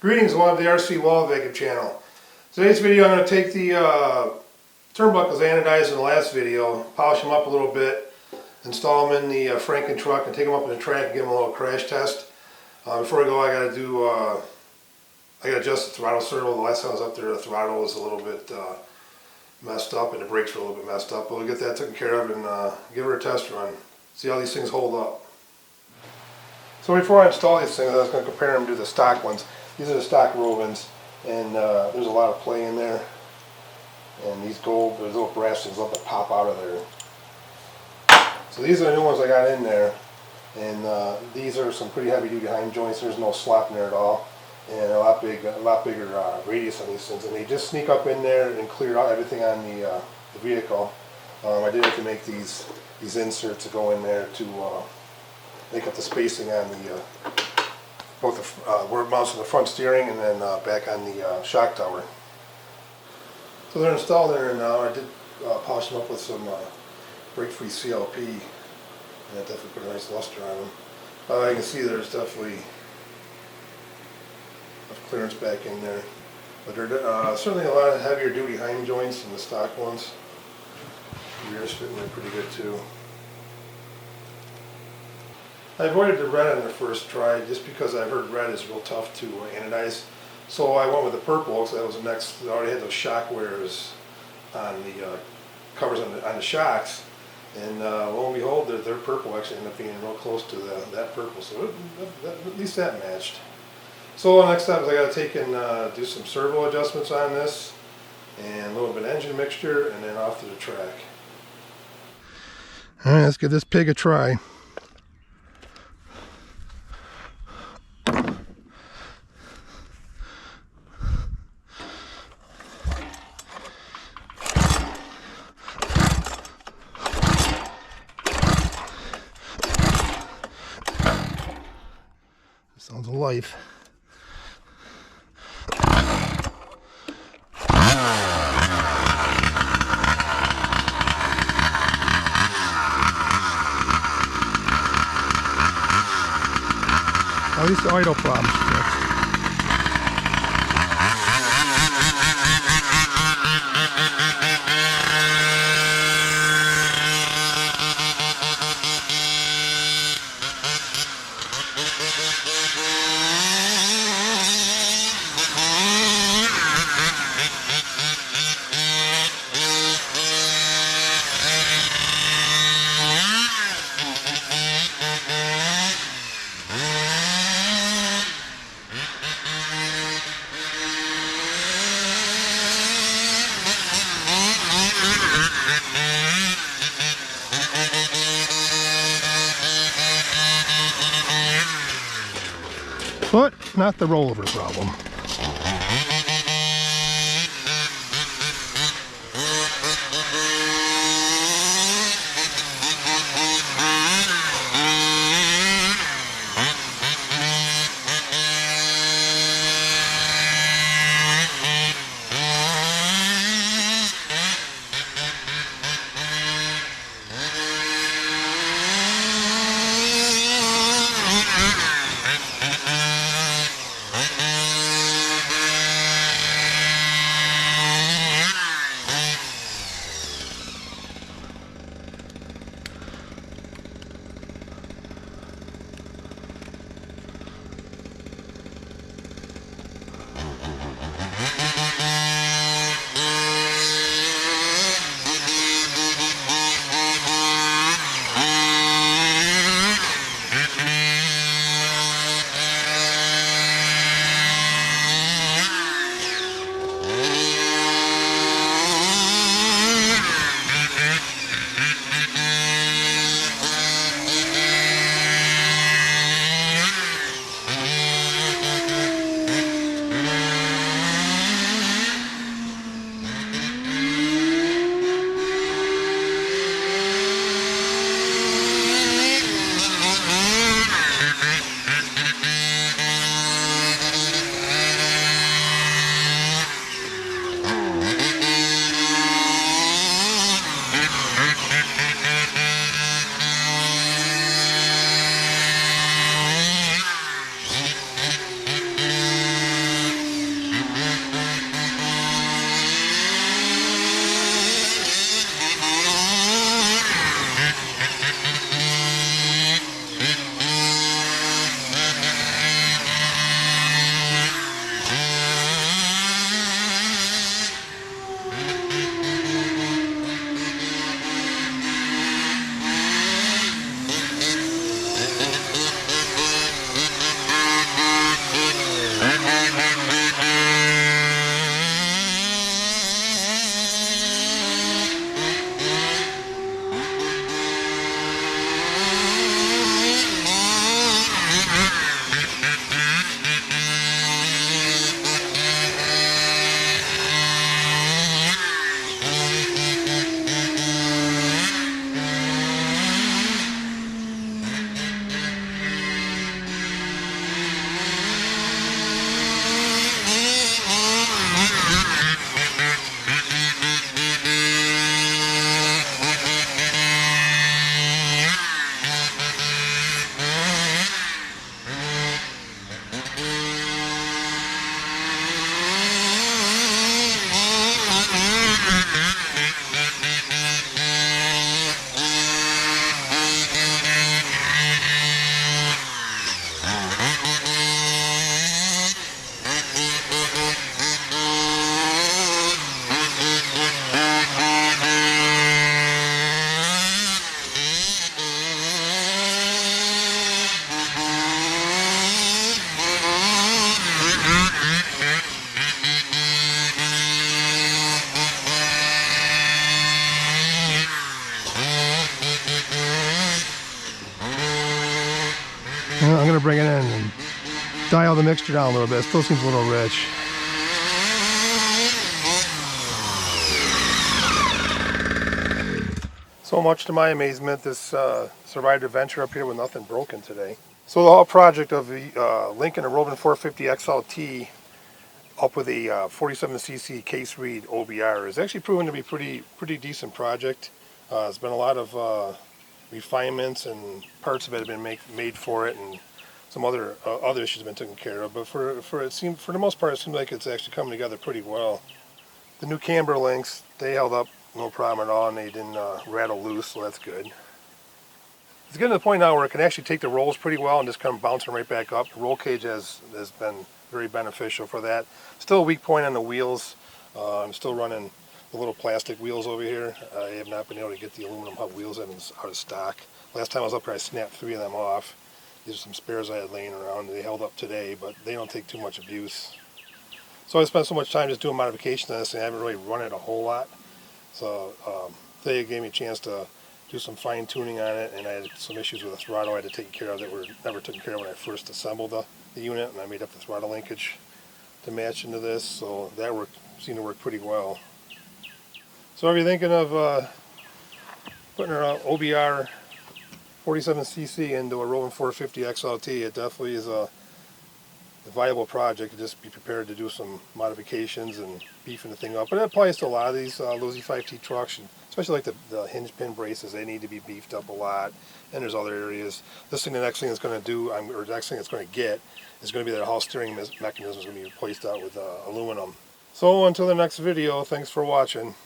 Greetings, one of the RC Wall Vacuum channel. Today's video I'm going to take the turnbuckles anodized in the last video, polish them up a little bit, install them in the Frankentruck and take them up in the track and give them a little crash test. Before I go, I got to adjust the throttle servo. The last time I was up there, the throttle was a little bit messed up and the brakes were a little bit messed up. But we'll get that taken care of and give her a test run. See how these things hold up. So before I install these things, I was going to compare them to the stock ones. These are the stock Rovans, and there's a lot of play in there. And these gold, those little brass things love to pop out of there. So these are the new ones I got in there, and these are some pretty heavy duty hind joints. There's no slop in there at all, and a lot bigger radius on these things. And they just sneak up in there and clear out everything on the vehicle. I did have to make these inserts to go in there to make up the spacing on the both where it mounts on the front steering and then back on the shock tower. So they're installed there now. I did polish them up with some brake-free CLP, and that definitely put a nice luster on them. You can see there's definitely enough clearance back in there, but they're certainly a lot of heavier duty hind joints than the stock ones. The rear's fitting there pretty good too. I avoided the red on the first try just because I heard red is real tough to anodize. So I went with the purple because that was the next. I already had those shock wears on the covers on the shocks, and lo and behold, their purple actually ended up being real close to that purple. So at least that matched. So next step is I got to take and do some servo adjustments on this, and a little bit of engine mixture, and then off to the track. All right, let's give this pig a try. Sounds of life. At least the idle problem's fixed. But not the rollover problem. going to bring it in and dial the mixture down a little bit. It still seems a little rich. So much to my amazement, this survived a venture up here with nothing broken today. So the whole project of the Lincoln Rovan 450 XLT up with a 47cc case reed OBR is actually proven to be pretty decent project. There's been a lot of refinements and parts of it have been made for it, and some other issues have been taken care of. But for the most part, it seems like it's actually coming together pretty well. The new camber links, they held up no problem at all, and they didn't rattle loose, so that's good. It's getting to the point now where it can actually take the rolls pretty well and just come bouncing right back up. The roll cage has been very beneficial for that. Still a weak point on the wheels. I'm still running the little plastic wheels over here. I have not been able to get the aluminum hub wheels out of stock. Last time I was up here, I snapped 3 of them off. These are some spares I had laying around. They held up today, but they don't take too much abuse. So I spent so much time just doing modifications on this, and I haven't really run it a whole lot. So today it gave me a chance to do some fine tuning on it, and I had some issues with the throttle I had to take care of that were never taken care of when I first assembled the unit, and I made up the throttle linkage to match into this, so that seemed to work pretty well. So are you thinking of putting an OBR 47cc into a Rovan 450 XLT? It definitely is a viable project. Just be prepared to do some modifications and beefing the thing up. But it applies to a lot of these Losi 5T trucks, and especially like the hinge pin braces. They need to be beefed up a lot. And there's other areas. The next thing it's going to do, or the next thing it's going to get, is going to be that whole steering mechanism is going to be replaced out with aluminum. So until the next video, thanks for watching.